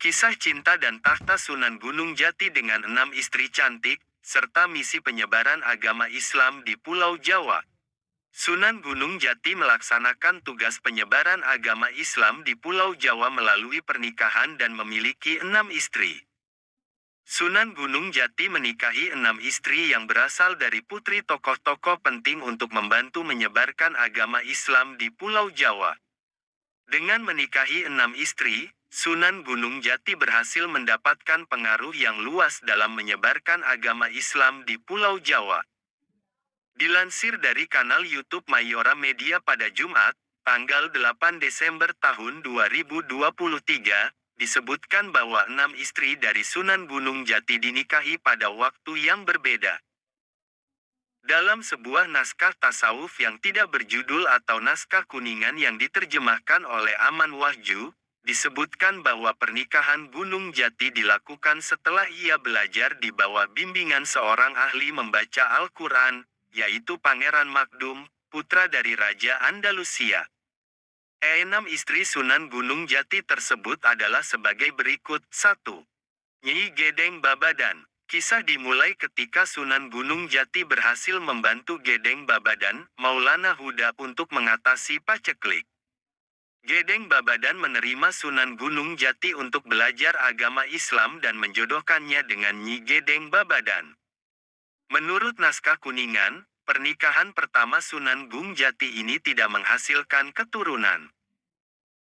Kisah cinta dan tahta Sunan Gunung Jati dengan 6 istri cantik, serta misi penyebaran agama Islam di Pulau Jawa. Sunan Gunung Jati melaksanakan tugas penyebaran agama Islam di Pulau Jawa melalui pernikahan dan memiliki 6 istri. Sunan Gunung Jati menikahi 6 istri yang berasal dari putri tokoh-tokoh penting untuk membantu menyebarkan agama Islam di Pulau Jawa. Dengan menikahi 6 istri, Sunan Gunung Jati berhasil mendapatkan pengaruh yang luas dalam menyebarkan agama Islam di Pulau Jawa. Dilansir dari kanal YouTube Mayora Media pada Jumat, tanggal 8 Desember tahun 2023, disebutkan bahwa 6 istri dari Sunan Gunung Jati dinikahi pada waktu yang berbeda. Dalam sebuah naskah tasawuf yang tidak berjudul atau naskah kuningan yang diterjemahkan oleh Aman Wahju, disebutkan bahwa pernikahan Gunung Jati dilakukan setelah ia belajar di bawah bimbingan seorang ahli membaca Al-Quran, yaitu Pangeran Makdum, putra dari Raja Andalusia. 6 istri Sunan Gunung Jati tersebut adalah sebagai berikut. 1. Nyi Gedeng Babadan. Kisah dimulai ketika Sunan Gunung Jati berhasil membantu Gedeng Babadan, Maulana Huda untuk mengatasi paceklik. Gedeng Babadan menerima Sunan Gunung Jati untuk belajar agama Islam dan menjodohkannya dengan Nyi Gedeng Babadan. Menurut naskah kuningan, pernikahan pertama Sunan Gunung Jati ini tidak menghasilkan keturunan.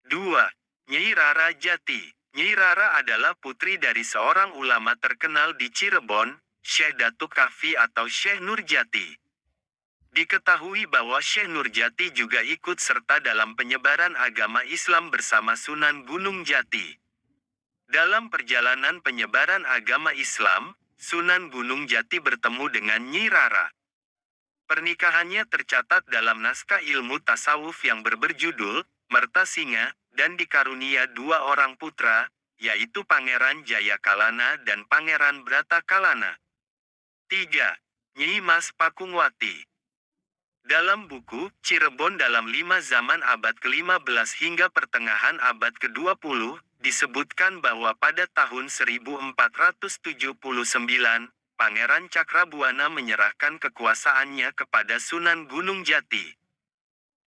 2. Nyi Rara Jati. Nyi Rara adalah putri dari seorang ulama terkenal di Cirebon, Syekh Datuk Kahfi atau Syekh Nurjati. Diketahui bahwa Syekh Nurjati juga ikut serta dalam penyebaran agama Islam bersama Sunan Gunung Jati. Dalam perjalanan penyebaran agama Islam, Sunan Gunung Jati bertemu dengan Nyi Rara. Pernikahannya tercatat dalam naskah ilmu tasawuf yang berjudul Mertasinga, dan dikarunia 2 orang putra, yaitu Pangeran Jayakalana dan Pangeran Bratakalana. 3. Nyi Mas Pakungwati. Dalam buku Cirebon dalam 5 zaman abad ke-15 hingga pertengahan abad ke-20, disebutkan bahwa pada tahun 1479, Pangeran Cakrabuana menyerahkan kekuasaannya kepada Sunan Gunung Jati.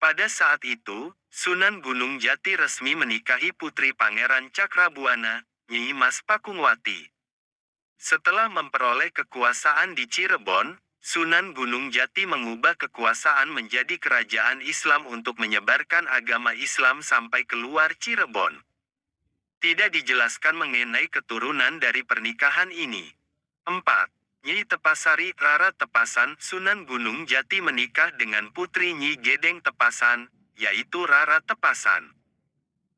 Pada saat itu, Sunan Gunung Jati resmi menikahi putri Pangeran Cakrabuana, Nyi Mas Pakungwati. Setelah memperoleh kekuasaan di Cirebon, Sunan Gunung Jati mengubah kekuasaan menjadi kerajaan Islam untuk menyebarkan agama Islam sampai keluar Cirebon. Tidak dijelaskan mengenai keturunan dari pernikahan ini. 4. Nyi Tepasari Rara Tepasan. Sunan Gunung Jati menikah dengan putri Nyi Gedeng Tepasan, yaitu Rara Tepasan.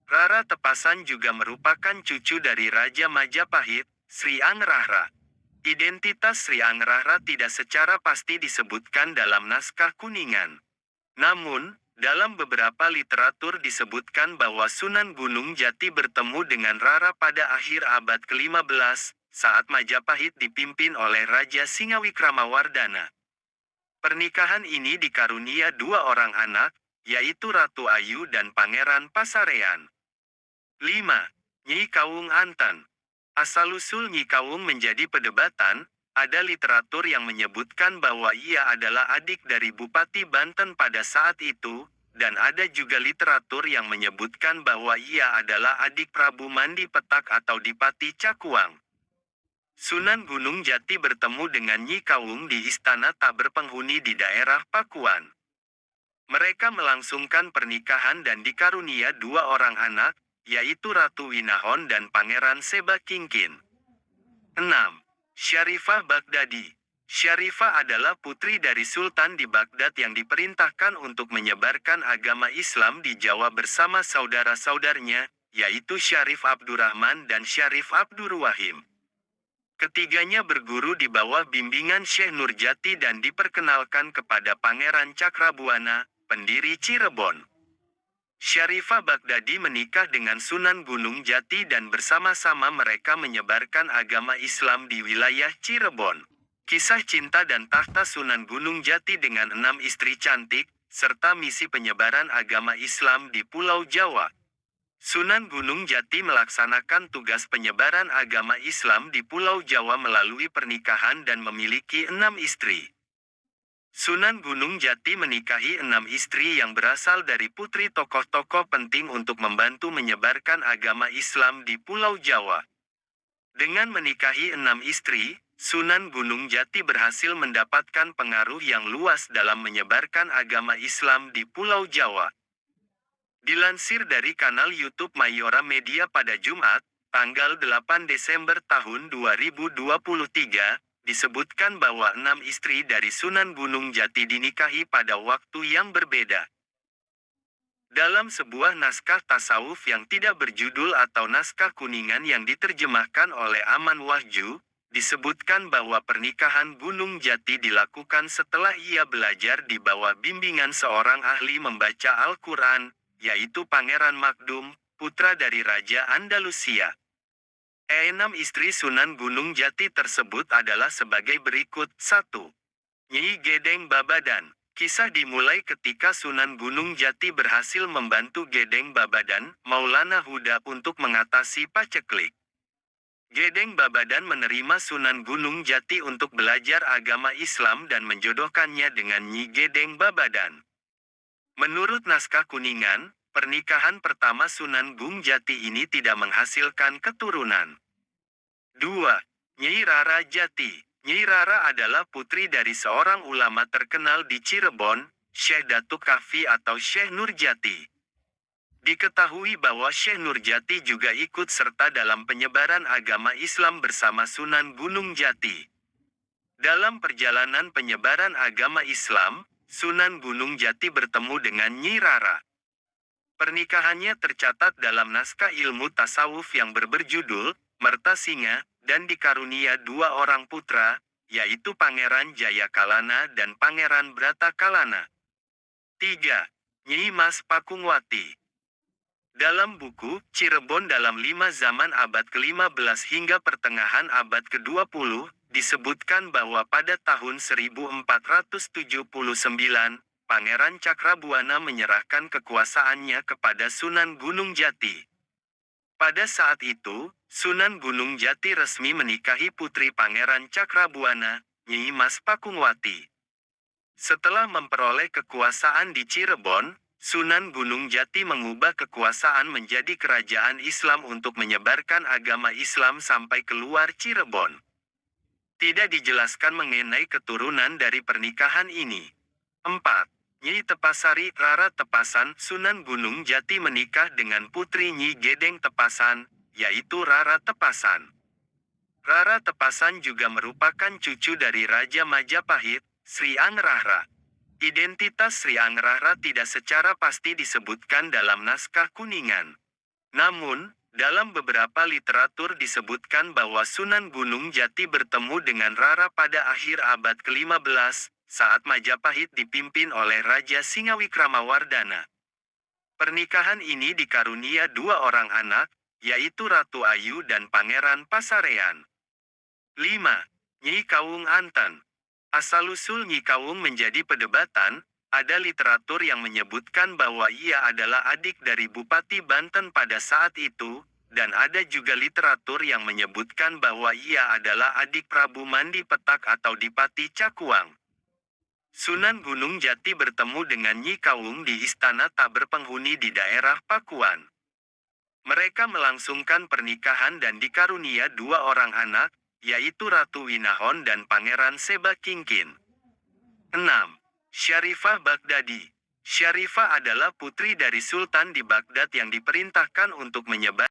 Rara Tepasan juga merupakan cucu dari Raja Majapahit, Sri Angrahra. Identitas Sri Angrahra tidak secara pasti disebutkan dalam naskah kuningan. Namun, dalam beberapa literatur disebutkan bahwa Sunan Gunung Jati bertemu dengan Rara pada akhir abad ke-15, saat Majapahit dipimpin oleh Raja Singawikramawardhana. Pernikahan ini dikarunia 2 orang anak, yaitu Ratu Ayu dan Pangeran Pasarean. 5. Nyi Kawung Anten. Asal-usul Nyi Kawung menjadi perdebatan. Ada literatur yang menyebutkan bahwa ia adalah adik dari Bupati Banten pada saat itu, dan ada juga literatur yang menyebutkan bahwa ia adalah adik Prabu Mandi Petak atau Dipati Cakuang. Sunan Gunung Jati bertemu dengan Nyi Kawung di istana tak berpenghuni di daerah Pakuan. Mereka melangsungkan pernikahan dan dikarunia 2 orang anak, yaitu Ratu Winahon dan Pangeran Seba Kingkin. 6. Syarifah Baghdadi. Syarifah adalah putri dari Sultan di Baghdad yang diperintahkan untuk menyebarkan agama Islam di Jawa bersama saudara-saudaranya, yaitu Syarif Abdurrahman dan Syarif Abdurwahim. Ketiganya berguru di bawah bimbingan Syekh Nurjati dan diperkenalkan kepada Pangeran Cakrabuana, pendiri Cirebon. Syarifah Baghdadi menikah dengan Sunan Gunung Jati dan bersama-sama mereka menyebarkan agama Islam di wilayah Cirebon. Kisah cinta dan tahta Sunan Gunung Jati dengan 6 istri cantik, serta misi penyebaran agama Islam di Pulau Jawa. Sunan Gunung Jati melaksanakan tugas penyebaran agama Islam di Pulau Jawa melalui pernikahan dan memiliki 6 istri. Sunan Gunung Jati menikahi 6 istri yang berasal dari putri tokoh-tokoh penting untuk membantu menyebarkan agama Islam di Pulau Jawa. Dengan menikahi 6 istri, Sunan Gunung Jati berhasil mendapatkan pengaruh yang luas dalam menyebarkan agama Islam di Pulau Jawa. Dilansir dari kanal YouTube Mayora Media pada Jumat, tanggal 8 Desember tahun 2023, disebutkan bahwa 6 istri dari Sunan Gunung Jati dinikahi pada waktu yang berbeda. Dalam sebuah naskah tasawuf yang tidak berjudul atau naskah kuningan yang diterjemahkan oleh Aman Wahju, disebutkan bahwa pernikahan Gunung Jati dilakukan setelah ia belajar di bawah bimbingan seorang ahli membaca Al-Quran, yaitu Pangeran Makdum, putra dari Raja Andalusia. 6 istri Sunan Gunung Jati tersebut adalah sebagai berikut. 1. Nyi Gedeng Babadan. Kisah dimulai ketika Sunan Gunung Jati berhasil membantu Gedeng Babadan, Maulana Huda untuk mengatasi paceklik. Gedeng Babadan menerima Sunan Gunung Jati untuk belajar agama Islam dan menjodohkannya dengan Nyi Gedeng Babadan. Menurut naskah kuningan, pernikahan pertama Sunan Gunung Jati ini tidak menghasilkan keturunan. 2. Nyi Rara Jati. Nyi Rara adalah putri dari seorang ulama terkenal di Cirebon, Syekh Datuk Kafi atau Syekh Nurjati. Diketahui bahwa Syekh Nurjati juga ikut serta dalam penyebaran agama Islam bersama Sunan Gunung Jati. Dalam perjalanan penyebaran agama Islam, Sunan Gunung Jati bertemu dengan Nyi Rara. Pernikahannya tercatat dalam naskah ilmu tasawuf yang berjudul Mertasinga, dan dikarunia 2 orang putra, yaitu Pangeran Jayakalana dan Pangeran Bratakalana. 3. Nyi Mas Pakungwati. Dalam buku Cirebon dalam 5 zaman abad ke-15 hingga pertengahan abad ke-20, disebutkan bahwa pada tahun 1479, Pangeran Cakrabuana menyerahkan kekuasaannya kepada Sunan Gunung Jati. Pada saat itu, Sunan Gunung Jati resmi menikahi putri Pangeran Cakrabuana, Nyi Mas Pakungwati. Setelah memperoleh kekuasaan di Cirebon, Sunan Gunung Jati mengubah kekuasaan menjadi kerajaan Islam untuk menyebarkan agama Islam sampai keluar Cirebon. Tidak dijelaskan mengenai keturunan dari pernikahan ini. 4. Nyi Tepasari Rara Tepasan. Sunan Gunung Jati menikah dengan putri Nyi Gedeng Tepasan, yaitu Rara Tepasan. Rara Tepasan juga merupakan cucu dari Raja Majapahit, Sri Angrahra. Identitas Sri Angrahra tidak secara pasti disebutkan dalam naskah kuningan. Namun, dalam beberapa literatur disebutkan bahwa Sunan Gunung Jati bertemu dengan Rara pada akhir abad ke-15, saat Majapahit dipimpin oleh Raja Singawikramawardhana. Pernikahan ini dikarunia 2 orang anak, yaitu Ratu Ayu dan Pangeran Pasarean. 5. Nyi Kawung Anten. Asal-usul Nyi Kawung menjadi perdebatan. Ada literatur yang menyebutkan bahwa ia adalah adik dari Bupati Banten pada saat itu, dan ada juga literatur yang menyebutkan bahwa ia adalah adik Prabu Mandi Petak atau Dipati Cakuang. Sunan Gunung Jati bertemu dengan Nyi Kawung di istana tak berpenghuni di daerah Pakuan. Mereka melangsungkan pernikahan dan dikarunia 2 orang anak, yaitu Ratu Winahon dan Pangeran Seba Kingkin. 6. Syarifah Baghdadi. Syarifah adalah putri dari Sultan di Baghdad yang diperintahkan untuk menyebar